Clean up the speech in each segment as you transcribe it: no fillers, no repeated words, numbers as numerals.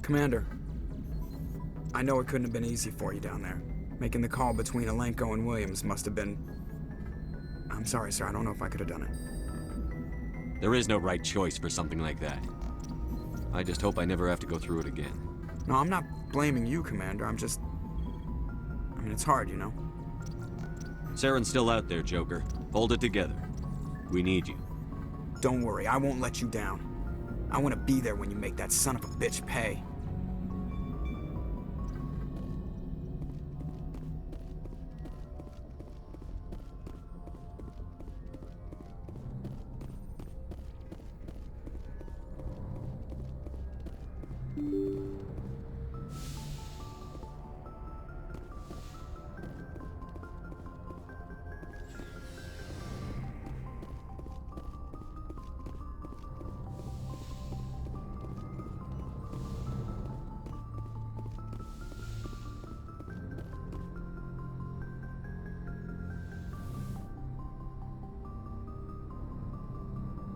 Commander, I know it couldn't have been easy for you down there. Making the call between Alenko and Williams must have been... I'm sorry, sir. I don't know if I could have done it. There is no right choice for something like that. I just hope I never have to go through it again. No, I'm not blaming you, Commander. I'm just... I mean, it's hard, you know? Saren's still out there, Joker. Hold it together. We need you. Don't worry, I won't let you down. I want to be there when you make that son of a bitch pay.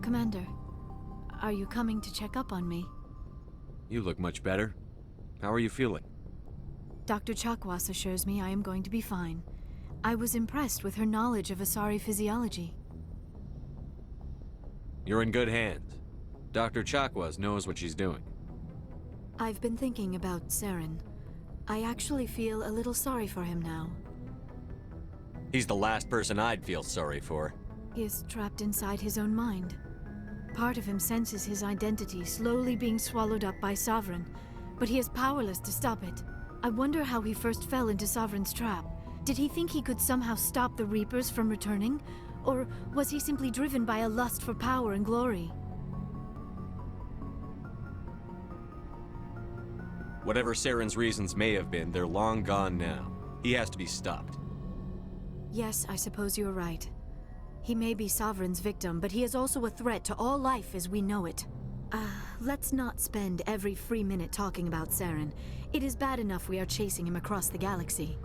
Commander, are you coming to check up on me? You look much better. How are you feeling? Dr. Chakwas assures me I am going to be fine. I was impressed with her knowledge of Asari physiology. You're in good hands. Dr. Chakwas knows what she's doing. I've been thinking about Saren. I actually feel a little sorry for him now. He's the last person I'd feel sorry for. He is trapped inside his own mind. Part of him senses his identity slowly being swallowed up by Sovereign, but he is powerless to stop it. I wonder how he first fell into Sovereign's trap. Did he think he could somehow stop the Reapers from returning? Or was he simply driven by a lust for power and glory? Whatever Saren's reasons may have been, they're long gone now. He has to be stopped. Yes, I suppose you're right. He may be Sovereign's victim, but he is also a threat to all life as we know it. Let's not spend every free minute talking about Saren. It is bad enough we are chasing him across the galaxy.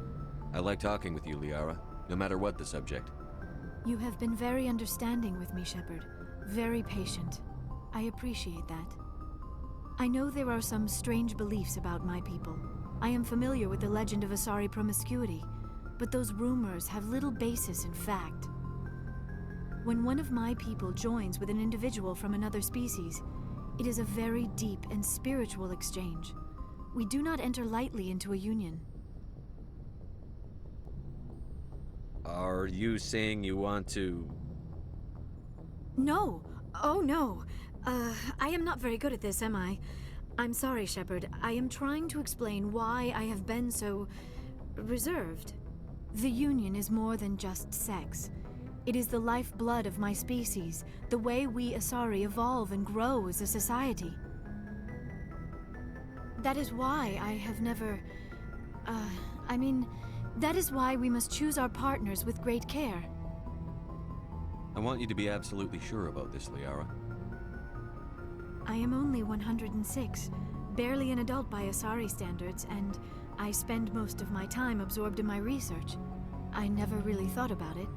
I like talking with you, Liara, no matter what the subject. You have been very understanding with me, Shepard. Very patient. I appreciate that. I know there are some strange beliefs about my people. I am familiar with the legend of Asari promiscuity, but those rumors have little basis in fact. When one of my people joins with an individual from another species, it is a very deep and spiritual exchange. We do not enter lightly into a union. Are you saying you want to... No! Oh no! I am not very good at this, am I? I'm sorry, Shepard. I am trying to explain why I have been so... reserved. The union is more than just sex. It is the lifeblood of my species, the way we Asari evolve and grow as a society. That is why I have never... that is why we must choose our partners with great care. I want you to be absolutely sure about this, Liara. I am only 106, barely an adult by Asari standards, and I spend most of my time absorbed in my research. I never really thought about it.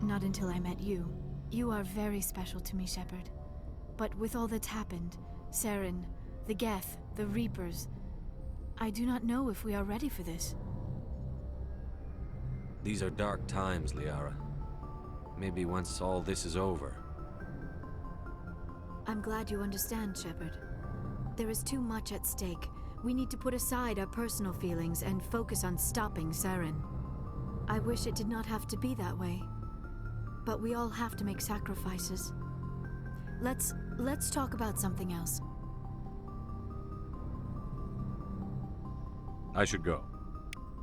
Not until I met you. You are very special to me, Shepard. But with all that's happened, Saren, the Geth, the Reapers, I do not know if we are ready for this. These are dark times, Liara. Maybe once all this is over. I'm glad you understand, Shepard. There is too much at stake. We need to put aside our personal feelings and focus on stopping Saren. I wish it did not have to be that way. But we all have to make sacrifices. Let's talk about something else. I should go.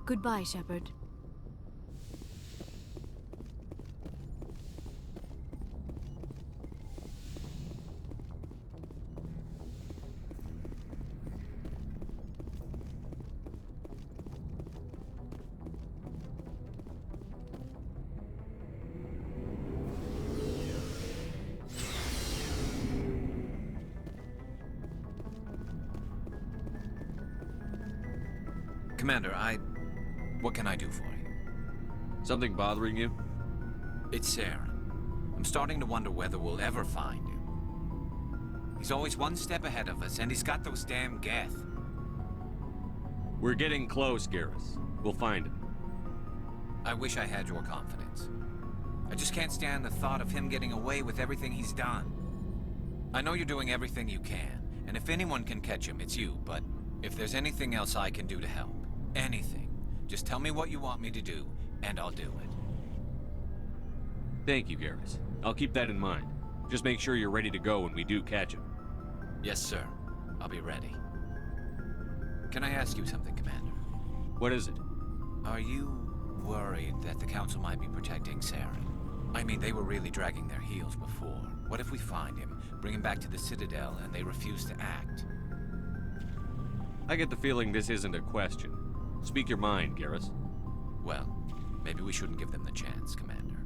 Goodbye, Shepard. Commander, what can I do for you? Something bothering you? It's Saren. I'm starting to wonder whether we'll ever find him. He's always one step ahead of us, and he's got those damn Geth. We're getting close, Garrus. We'll find him. I wish I had your confidence. I just can't stand the thought of him getting away with everything he's done. I know you're doing everything you can, and if anyone can catch him, it's you, but if there's anything else I can do to help, anything, just tell me what you want me to do, and I'll do it. Thank you, Garrus. I'll keep that in mind. Just make sure you're ready to go when we do catch him. Yes, sir. I'll be ready. Can I ask you something, Commander? What is it? Are you worried that the Council might be protecting Saren? I mean, they were really dragging their heels before. What if we find him, bring him back to the Citadel, and they refuse to act? I get the feeling this isn't a question. Speak your mind, Garrus. Well, maybe we shouldn't give them the chance, Commander.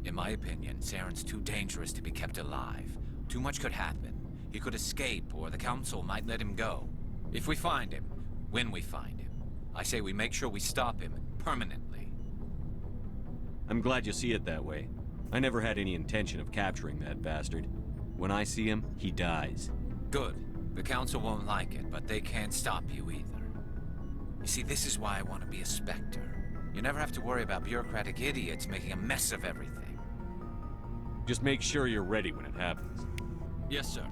In my opinion, Saren's too dangerous to be kept alive. Too much could happen. He could escape, or the Council might let him go. If we find him, when we find him, I say we make sure we stop him permanently. I'm glad you see it that way. I never had any intention of capturing that bastard. When I see him, he dies. Good. The Council won't like it, but they can't stop you either. You see, this is why I want to be a Spectre. You never have to worry about bureaucratic idiots making a mess of everything. Just make sure you're ready when it happens. Yes, sir.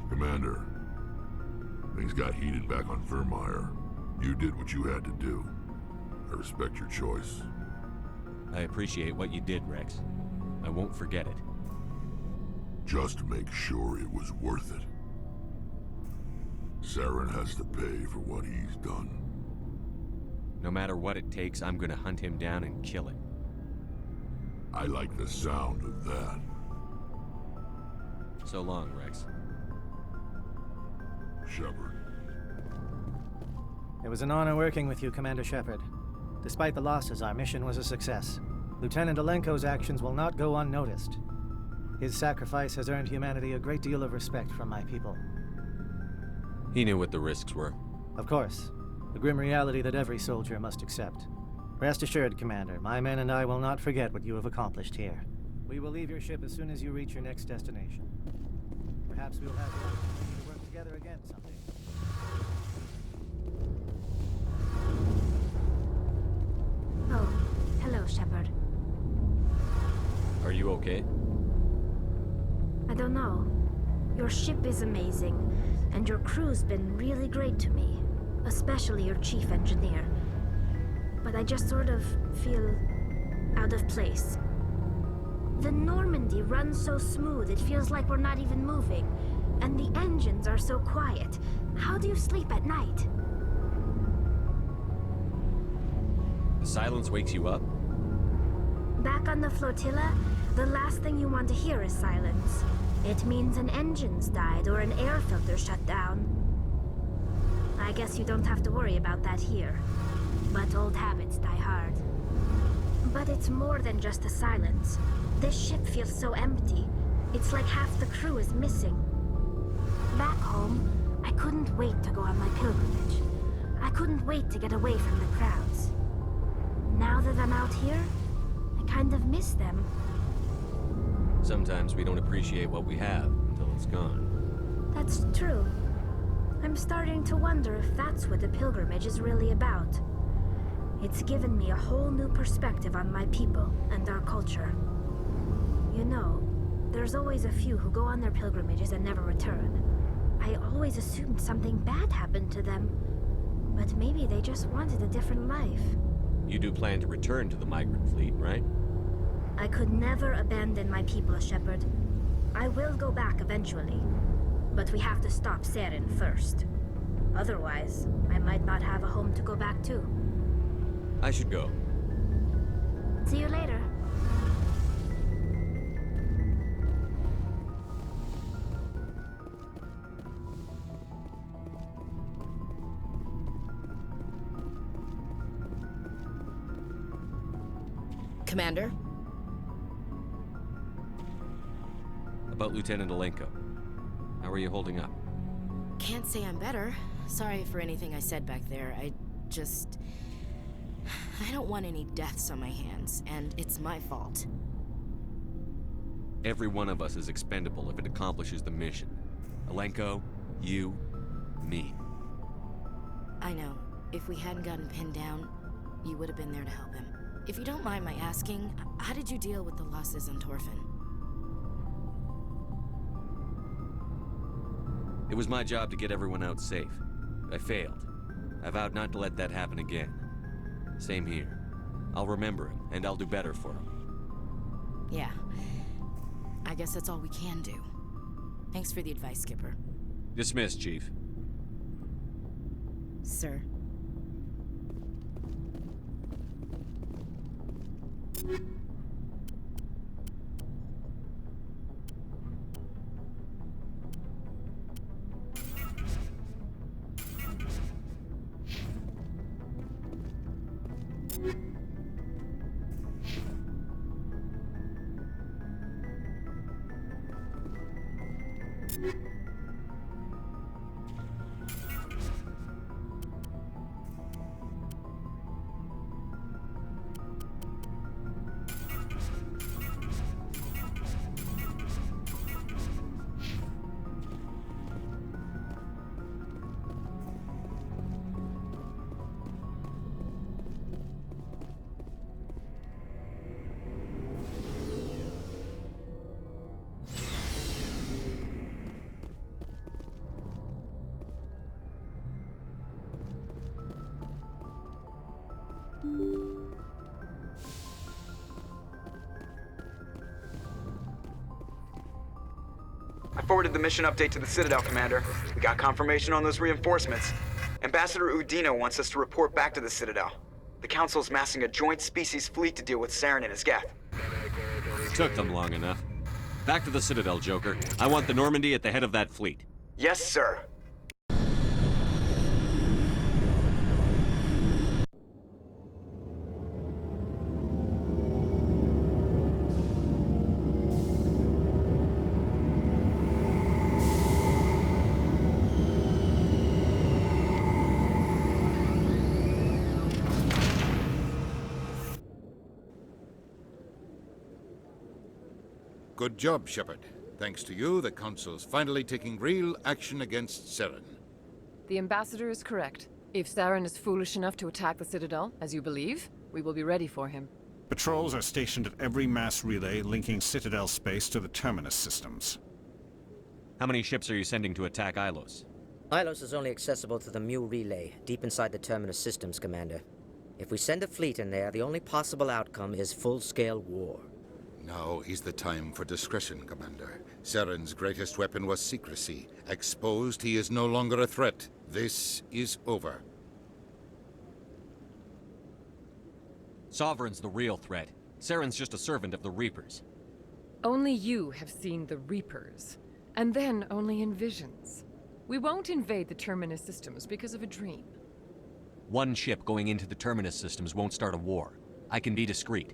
Commander, things got heated back on Vermeer. You did what you had to do. I respect your choice. I appreciate what you did, Rex. I won't forget it. Just make sure it was worth it. Saren has to pay for what he's done. No matter what it takes, I'm gonna hunt him down and kill him. I like the sound of that. So long, Rex. Shepard. It was an honor working with you, Commander Shepard. Despite the losses, our mission was a success. Lieutenant Alenko's actions will not go unnoticed. His sacrifice has earned humanity a great deal of respect from my people. He knew what the risks were. Of course. The grim reality that every soldier must accept. Rest assured, Commander, my men and I will not forget what you have accomplished here. We will leave your ship as soon as you reach your next destination. Perhaps we'll have the opportunity to work together again someday. Oh, hello, Shepard. Are you okay? I don't know. Your ship is amazing, and your crew's been really great to me, especially your chief engineer. But I just sort of feel out of place. The Normandy runs so smooth it feels like we're not even moving, and the engines are so quiet. How do you sleep at night? The silence wakes you up? Back on the flotilla, the last thing you want to hear is silence. It means an engine's died or an air filter shut down. I guess you don't have to worry about that here. But old habits die hard. But it's more than just the silence. This ship feels so empty. It's like half the crew is missing. Back home, I couldn't wait to go on my pilgrimage. I couldn't wait to get away from the crowds. Now that I'm out here, I kind of miss them. Sometimes we don't appreciate what we have until it's gone. That's true. I'm starting to wonder if that's what the pilgrimage is really about. It's given me a whole new perspective on my people and our culture. You know, there's always a few who go on their pilgrimages and never return. I always assumed something bad happened to them, but maybe they just wanted a different life. You do plan to return to the migrant fleet, right? I could never abandon my people, Shepard. I will go back eventually, but we have to stop Saren first. Otherwise, I might not have a home to go back to. I should go. See you later. Commander? About Lieutenant Alenko. How are you holding up? Can't say I'm better. Sorry for anything I said back there. I don't want any deaths on my hands, and it's my fault. Every one of us is expendable if it accomplishes the mission. Alenko, You, me. I know. If we hadn't gotten pinned down, you would have been there to help him. If you don't mind my asking, how did you deal with the losses on Torfin? It was my job to get everyone out safe. I failed. I vowed not to let that happen again. Same here. I'll remember him, and I'll do better for him. Yeah. I guess that's all we can do. Thanks for the advice, Skipper. Dismissed, Chief. Sir. I forwarded the mission update to the Citadel, Commander. We got confirmation on those reinforcements. Ambassador Udina wants us to report back to the Citadel. The Council's massing a joint species fleet to deal with Saren and his Geth. Took them long enough. Back to the Citadel, Joker. I want the Normandy at the head of that fleet. Yes, sir. Good job, Shepard. Thanks to you, the Council's finally taking real action against Saren. The Ambassador is correct. If Saren is foolish enough to attack the Citadel, as you believe, we will be ready for him. Patrols are stationed at every mass relay linking Citadel space to the Terminus systems. How many ships are you sending to attack Illos? Illos is only accessible to the Mu relay, deep inside the Terminus systems, Commander. If we send a fleet in there, the only possible outcome is full-scale war. Now is the time for discretion, Commander. Saren's greatest weapon was secrecy. Exposed, he is no longer a threat. This is over. Sovereign's the real threat. Saren's just a servant of the Reapers. Only you have seen the Reapers, and then only in visions. We won't invade the Terminus systems because of a dream. One ship going into the Terminus systems won't start a war. I can be discreet.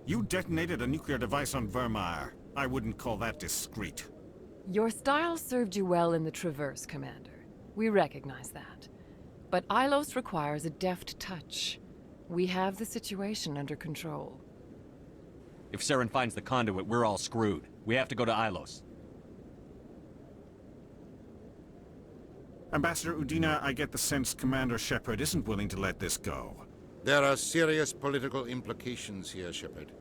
You detonated a nuclear device on Vermeer. I wouldn't call that discreet. Your style served you well in the Traverse, Commander. We recognize that. But Illos requires a deft touch. We have the situation under control. If Saren finds the conduit, we're all screwed. We have to go to Illos. Ambassador Udina, I get the sense Commander Shepard isn't willing to let this go. There are serious political implications here, Shepard.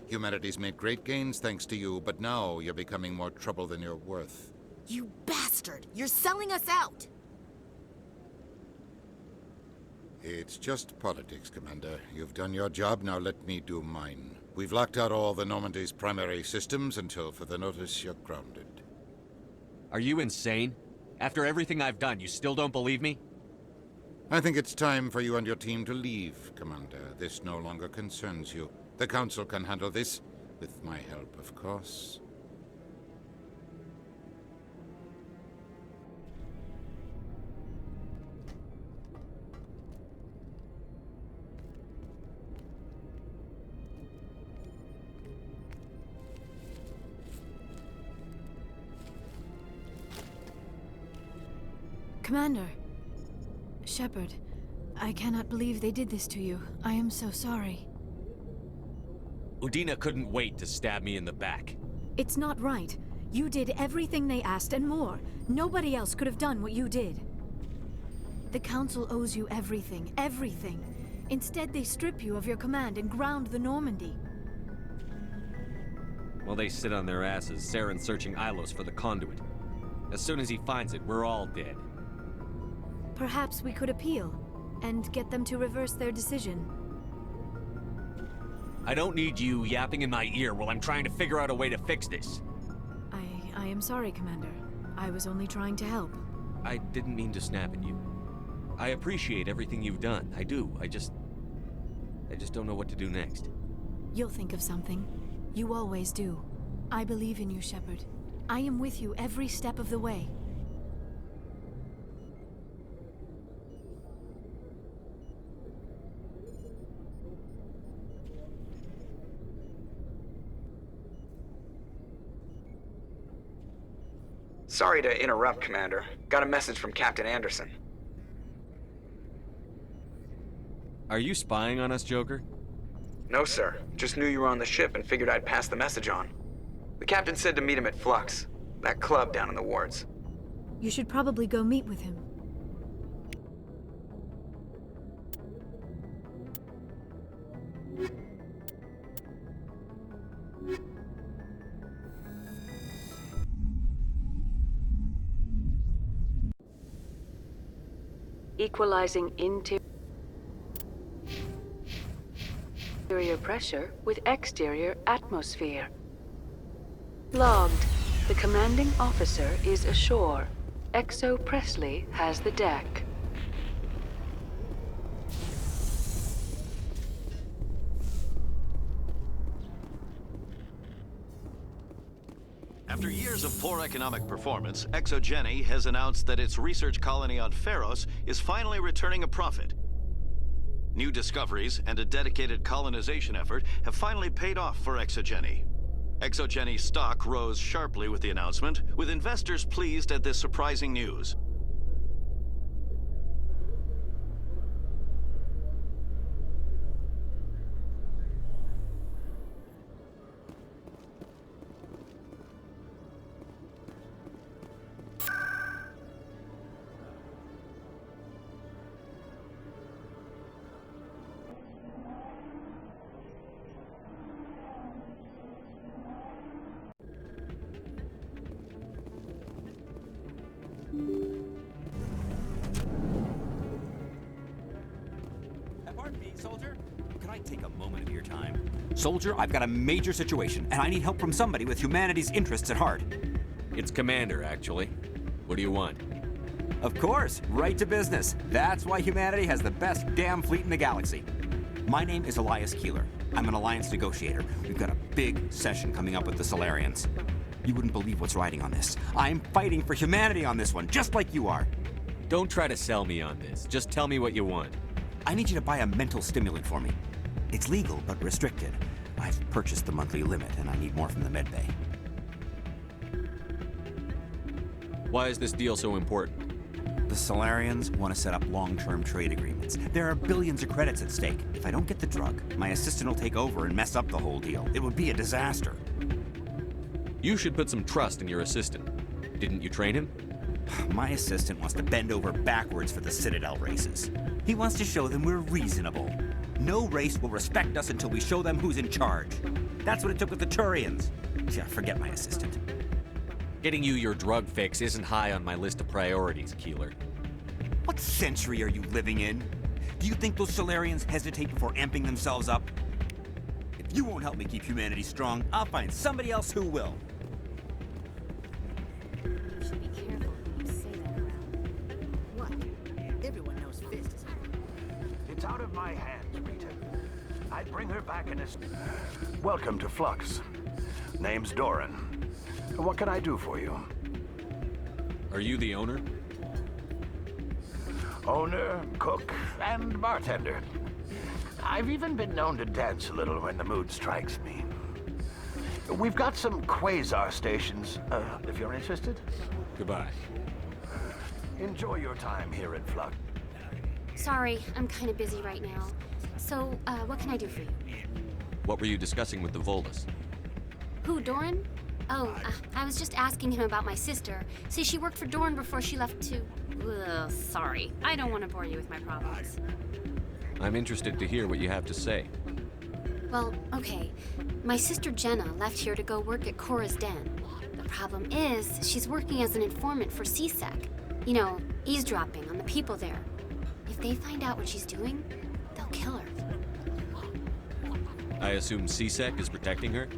Humanity's made great gains thanks to you, but now you're becoming more trouble than you're worth. You bastard! You're selling us out! It's just politics, Commander. You've done your job, now let me do mine. We've locked out all the Normandy's primary systems until further notice you're grounded. Are you insane? After everything I've done, you still don't believe me? I think it's time for you and your team to leave, Commander. This no longer concerns you. The Council can handle this, with my help, of course. Commander. Shepard, I cannot believe they did this to you. I am so sorry. Udina couldn't wait to stab me in the back. It's not right. You did everything they asked and more. Nobody else could have done what you did. The Council owes you everything, everything. Instead, they strip you of your command and ground the Normandy. While they sit on their asses, Saren's searching Illos for the conduit. As soon as he finds it, we're all dead. Perhaps we could appeal, and get them to reverse their decision. I don't need you yapping in my ear while I'm trying to figure out a way to fix this. I am sorry, Commander. I was only trying to help. I didn't mean to snap at you. I appreciate everything you've done. I do. I just don't know what to do next. You'll think of something. You always do. I believe in you, Shepard. I am with you every step of the way. Sorry to interrupt, Commander. Got a message from Captain Anderson. Are you spying on us, Joker? No, sir. Just knew you were on the ship and figured I'd pass the message on. The captain said to meet him at Flux, that club down in the wards. You should probably go meet with him. Equalizing interior pressure with exterior atmosphere. Logged. The commanding officer is ashore. Exo Presley has the deck. After years of poor economic performance, ExoGeni has announced that its research colony on Pharos is finally returning a profit. New discoveries and a dedicated colonization effort have finally paid off for ExoGeni. ExoGeni's stock rose sharply with the announcement, with investors pleased at this surprising news. Pardon me, soldier. Could I take a moment of your time? Soldier, I've got a major situation, and I need help from somebody with humanity's interests at heart. It's Commander, actually. What do you want? Of course, right to business. That's why humanity has the best damn fleet in the galaxy. My name is Elias Keeler. I'm an alliance negotiator. We've got a big session coming up with the Solarians. You wouldn't believe what's riding on this. I'm fighting for humanity on this one, just like you are. Don't try to sell me on this. Just tell me what you want. I need you to buy a mental stimulant for me. It's legal, but restricted. I've purchased the monthly limit, and I need more from the medbay. Why is this deal so important? The Solarians want to set up long-term trade agreements. There are billions of credits at stake. If I don't get the drug, my assistant will take over and mess up the whole deal. It would be a disaster. You should put some trust in your assistant. Didn't you train him? My assistant wants to bend over backwards for the Citadel races. He wants to show them we're reasonable. No race will respect us until we show them who's in charge. That's what it took with the Turians. Yeah, forget my assistant. Getting you your drug fix isn't high on my list of priorities, Keeler. What century are you living in? Do you think those Solarians hesitate before amping themselves up? If you won't help me keep humanity strong, I'll find somebody else who will. You should be careful when you say that around. What? Everyone knows Fist is here. It's out of my hands, Rita. I'd bring her back in a... Welcome to Flux. Name's Doran. What can I do for you? Are you the owner? Owner, cook, and bartender. I've even been known to dance a little when the mood strikes me. We've got some quasar stations, if you're interested. Goodbye. Enjoy your time here at Flux. Sorry, I'm kind of busy right now. So, what can I do for you? What were you discussing with the Volus? Who, Doran? Oh, I was just asking him about my sister. See, she worked for Dorn before she left to... Ugh, sorry. I don't want to bore you with my problems. I'm interested to hear what you have to say. Well, okay. My sister Jenna left here to go work at Cora's Den. The problem is, she's working as an informant for CSEC. You know, eavesdropping on the people there. If they find out what she's doing, they'll kill her. I assume CSEC is protecting her?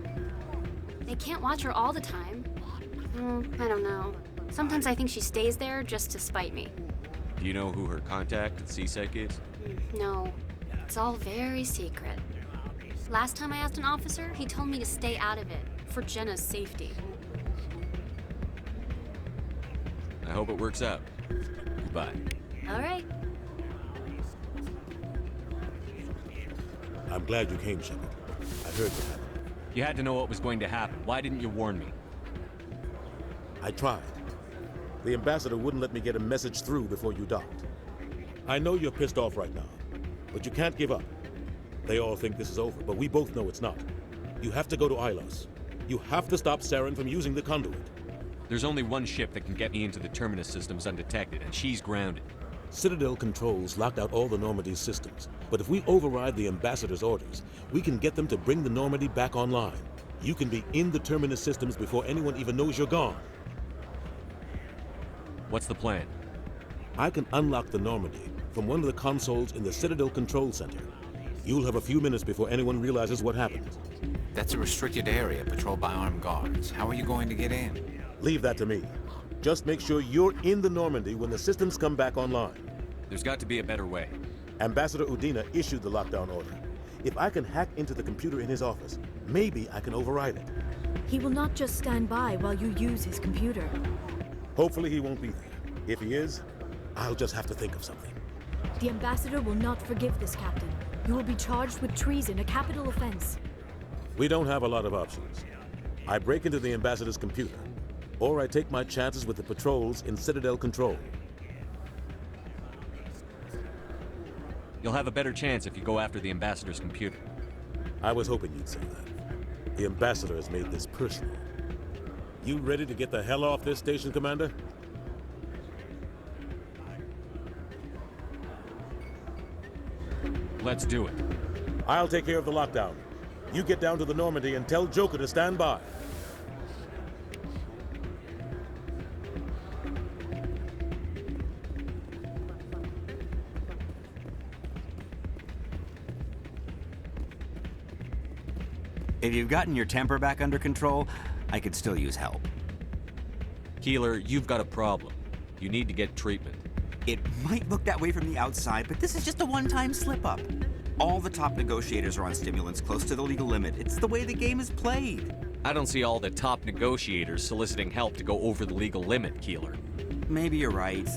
They can't watch her all the time. I don't know. Sometimes I think she stays there just to spite me. Do you know who her contact at CSEC is? No, it's all very secret. Last time I asked an officer, he told me to stay out of it, for Jenna's safety. I hope it works out. Goodbye. All right. I'm glad you came, Shepard. I heard what happened. You had to know what was going to happen. Why didn't you warn me? I tried. The ambassador wouldn't let me get a message through before you docked. I know you're pissed off right now, but you can't give up. They all think this is over, but we both know it's not. You have to go to Illos. You have to stop Saren from using the conduit. There's only one ship that can get me into the Terminus systems undetected, and she's grounded. Citadel controls locked out all the Normandy's systems, but if we override the ambassador's orders, we can get them to bring the Normandy back online. You can be in the Terminus systems before anyone even knows you're gone. What's the plan? I can unlock the Normandy from one of the consoles in the Citadel Control Center. You'll have a few minutes before anyone realizes what happened. That's a restricted area patrolled by armed guards. How are you going to get in? Leave that to me. Just make sure you're in the Normandy when the systems come back online. There's got to be a better way. Ambassador Udina issued the lockdown order. If I can hack into the computer in his office, maybe I can override it. He will not just stand by while you use his computer. Hopefully he won't be there. If he is, I'll just have to think of something. The ambassador will not forgive this, Captain. You will be charged with treason, a capital offense. We don't have a lot of options. I break into the ambassador's computer, or I take my chances with the patrols in Citadel Control. You'll have a better chance if you go after the ambassador's computer. I was hoping you'd say that. The ambassador has made this personal. You ready to get the hell off this station, Commander? Let's do it. I'll take care of the lockdown. You get down to the Normandy and tell Joker to stand by. If you've gotten your temper back under control, I could still use help. Keeler, you've got a problem. You need to get treatment. It might look that way from the outside, but this is just a one-time slip-up. All the top negotiators are on stimulants close to the legal limit. It's the way the game is played. I don't see all the top negotiators soliciting help to go over the legal limit, Keeler. Maybe you're right.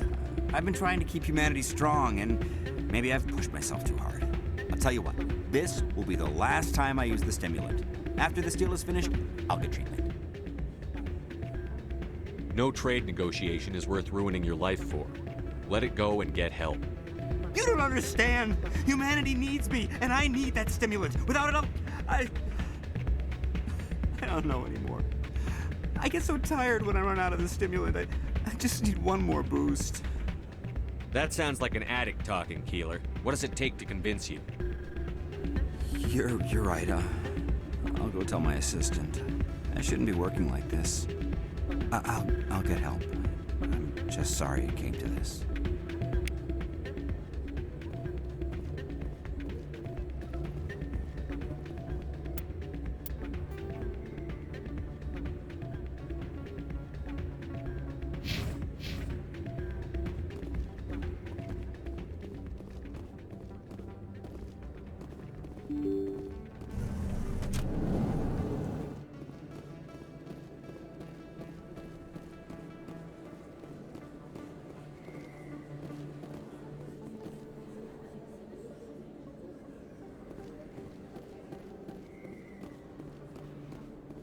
I've been trying to keep humanity strong, and maybe I've pushed myself too hard. I'll tell you what, this will be the last time I use the stimulant. After this deal is finished, I'll get treatment. No trade negotiation is worth ruining your life for. Let it go and get help. You don't understand! Humanity needs me, and I need that stimulant. Without it, I don't know anymore. I get so tired when I run out of the stimulant. I just need one more boost. That sounds like an addict talking, Keeler. What does it take to convince you? You're right. I'll go tell my assistant. I shouldn't be working like this. I'll get help. I'm just sorry it came to this.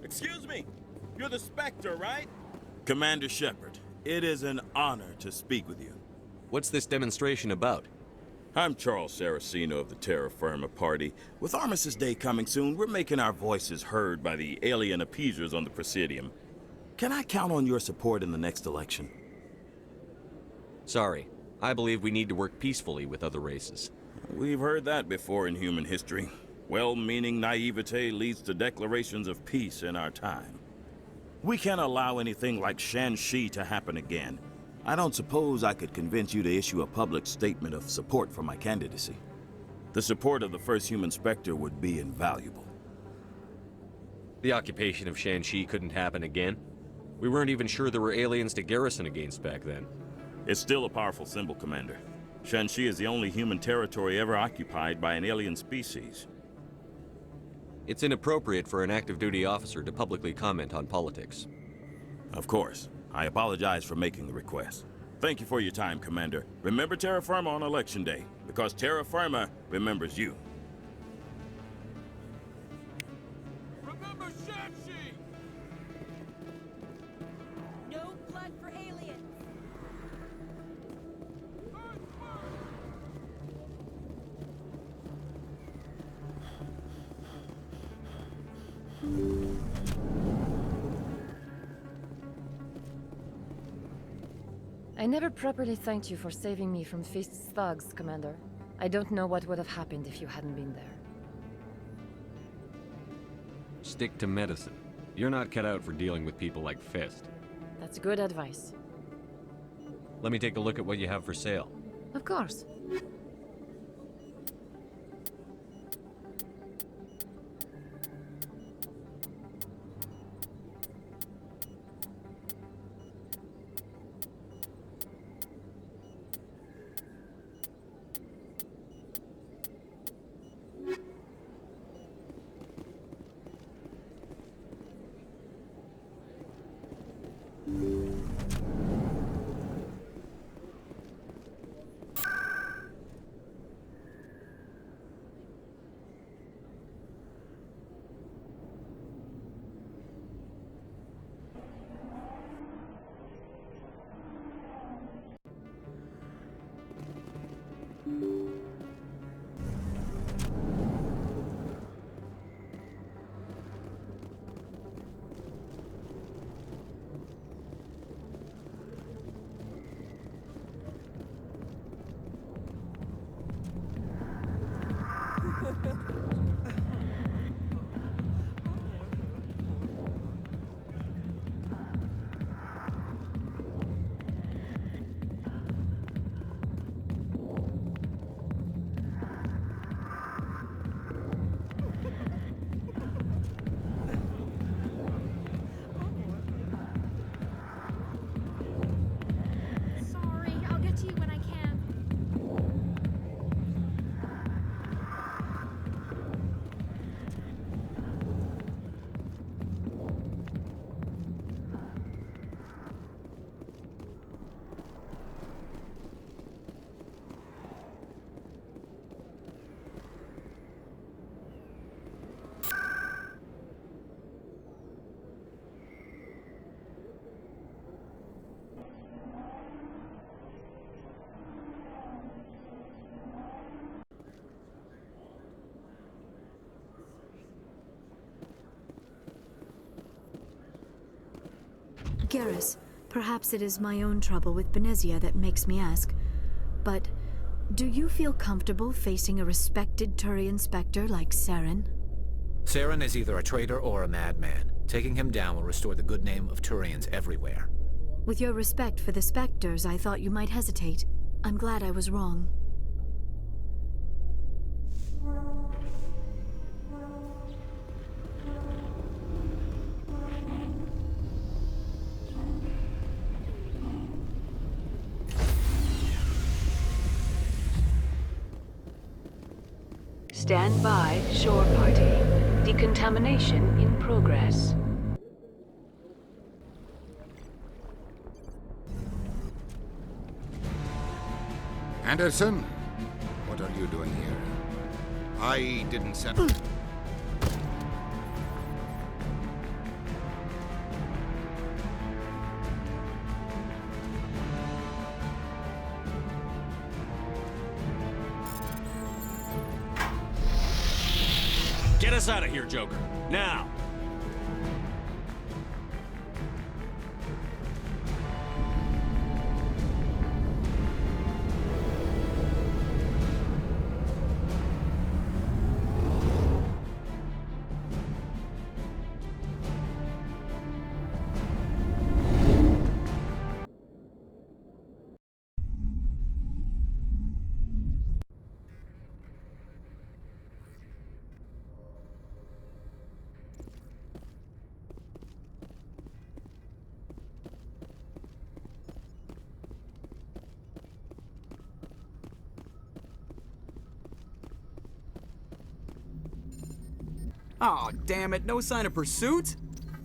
Excuse me, you're the Spectre, right? Commander Shepard, it is an honor to speak with you. What's this demonstration about? I'm Charles Saraceno of the Terra Firma Party. With Armistice Day coming soon, we're making our voices heard by the alien appeasers on the Presidium. Can I count on your support in the next election? Sorry. I believe we need to work peacefully with other races. We've heard that before in human history. Well-meaning naivete leads to declarations of peace in our time. We can't allow anything like Shanxi to happen again. I don't suppose I could convince you to issue a public statement of support for my candidacy. The support of the first human Spectre would be invaluable. The occupation of Shanxi couldn't happen again. We weren't even sure there were aliens to garrison against back then. It's still a powerful symbol, Commander. Shanxi is the only human territory ever occupied by an alien species. It's inappropriate for an active duty officer to publicly comment on politics. Of course. I apologize for making the request. Thank you for your time, Commander. Remember Terra Firma on Election Day, because Terra Firma remembers you. Remember Shanxi! No blood for aliens! I never properly thanked you for saving me from Feast's thugs, Commander. I don't know what would have happened if you hadn't been there. Stick to medicine. You're not cut out for dealing with people like Fist. That's good advice. Let me take a look at what you have for sale. Of course. Sorry, I'll get to you when I can. Garrus, perhaps it is my own trouble with Benezia that makes me ask, but do you feel comfortable facing a respected Turian Spectre like Saren? Saren is either a traitor or a madman. Taking him down will restore the good name of Turians everywhere. With your respect for the Spectres, I thought you might hesitate. I'm glad I was wrong. Stand by, shore party. Decontamination in progress. Anderson, what are you doing here? I didn't send... Get us out of here, Joker. Now! Aw, damn it, no sign of pursuit?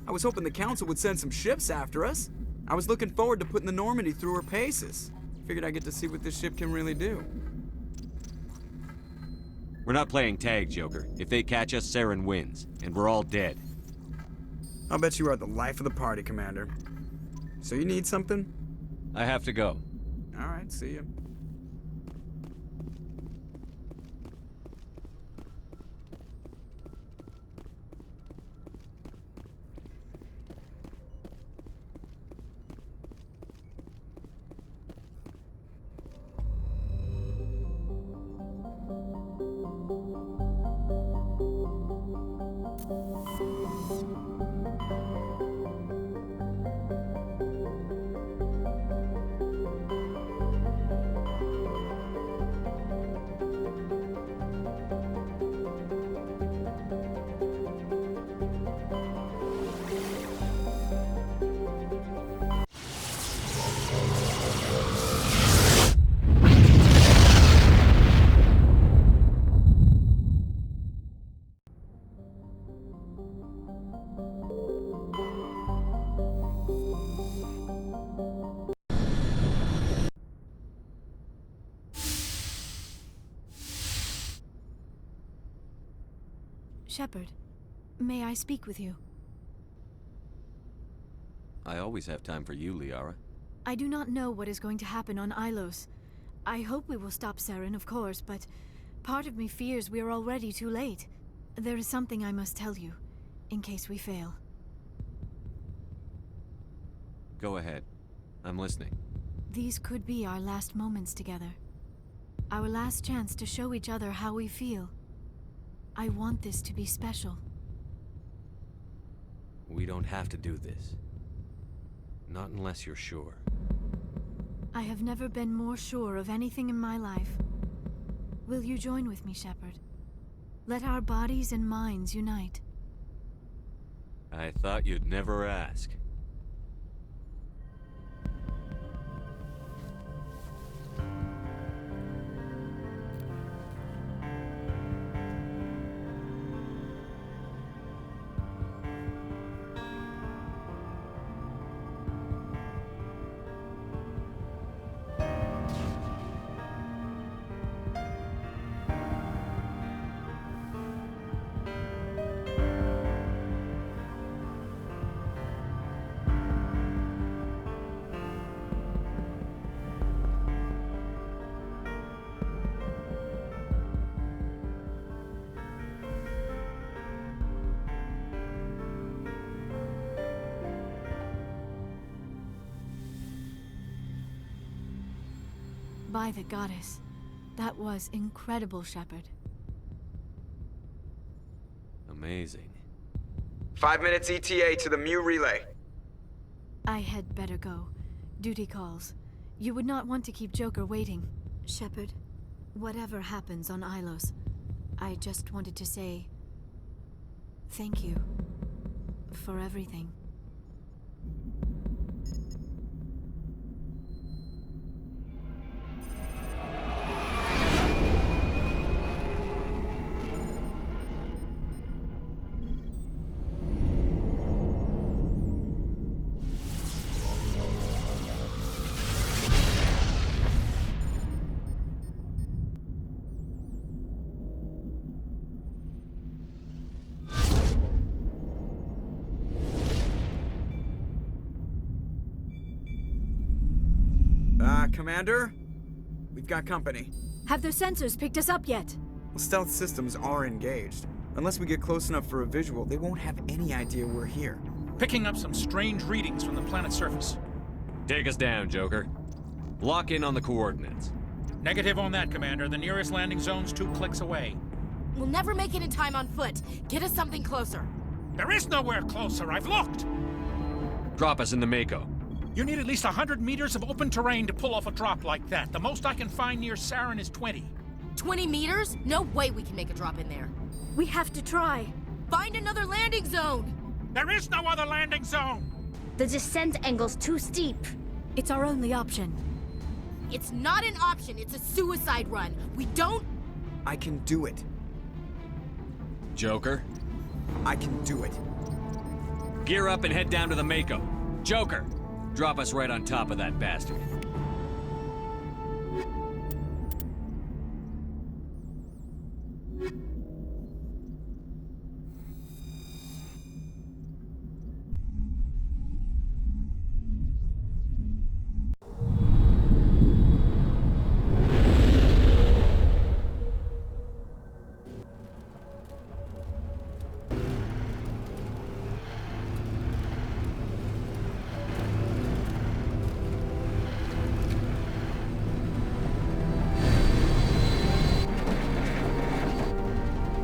I was hoping the Council would send some ships after us. I was looking forward to putting the Normandy through her paces. Figured I'd get to see what this ship can really do. We're not playing tag, Joker. If they catch us, Saren wins, and we're all dead. I'll bet you are the life of the party, Commander. So you need something? I have to go. All right, see ya. Shepard, may I speak with you? I always have time for you, Liara. I do not know what is going to happen on Illos. I hope we will stop Saren, of course, but part of me fears we are already too late. There is something I must tell you, in case we fail. Go ahead. I'm listening. These could be our last moments together. Our last chance to show each other how we feel. I want this to be special. We don't have to do this. Not unless you're sure. I have never been more sure of anything in my life. Will you join with me, Shepard? Let our bodies and minds unite. I thought you'd never ask. By the goddess, that was incredible, Shepard. Amazing. 5 minutes ETA to the Mu relay. I had better go. Duty calls. You would not want to keep Joker waiting. Shepard, whatever happens on Illos, I just wanted to say thank you for everything. Commander? We've got company. Have their sensors picked us up yet? Well, stealth systems are engaged. Unless we get close enough for a visual, they won't have any idea we're here. Picking up some strange readings from the planet's surface. Take us down, Joker. Lock in on the coordinates. Negative on that, Commander. The nearest landing zone's 2 clicks away. We'll never make it in time on foot. Get us something closer. There is nowhere closer. I've looked. Drop us in the Mako. You need at least 100 meters of open terrain to pull off a drop like that. The most I can find near Saren is 20. 20 meters? No way we can make a drop in there. We have to try. Find another landing zone! There is no other landing zone! The descent angle's too steep. It's our only option. It's not an option, it's a suicide run. We don't... I can do it. Joker? I can do it. Gear up and head down to the Mako. Joker, drop us right on top of that bastard.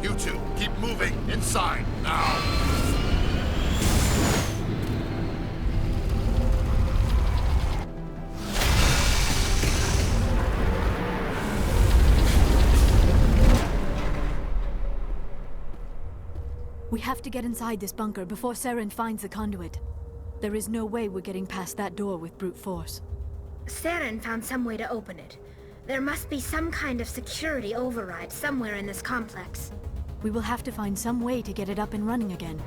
You two, keep moving. Inside, now. We have to get inside this bunker before Saren finds the conduit. There is no way we're getting past that door with brute force. Saren found some way to open it. There must be some kind of security override somewhere in this complex. We will have to find some way to get it up and running again.